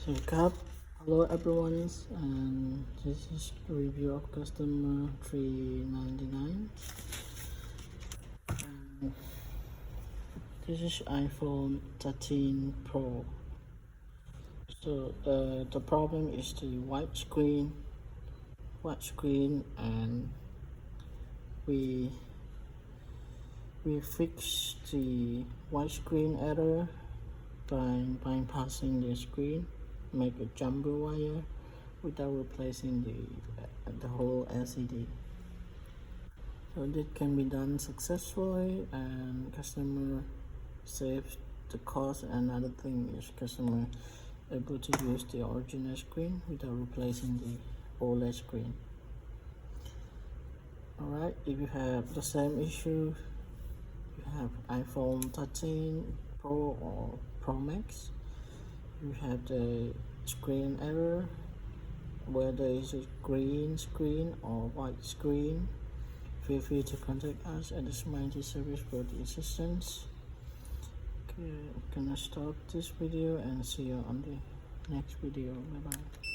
So hello everyone, and this is the review of customer 399. This is iPhone 13 Pro. So the problem is the white screen, and we fix the white screen error by bypassing the screen, make a jumper wire without replacing the whole LCD. So this can be done successfully, and customer saves the cost. Another thing is customer able to use the original screen without replacing the OLED screen. Alright, if you have the same issue, you have iPhone 13 Pro or Pro Max, you have the screen error, whether it's a green screen or white screen, feel free to contact us at the Smart Service for the assistance. Okay, I'm gonna stop this video and see you on the next video. Bye bye.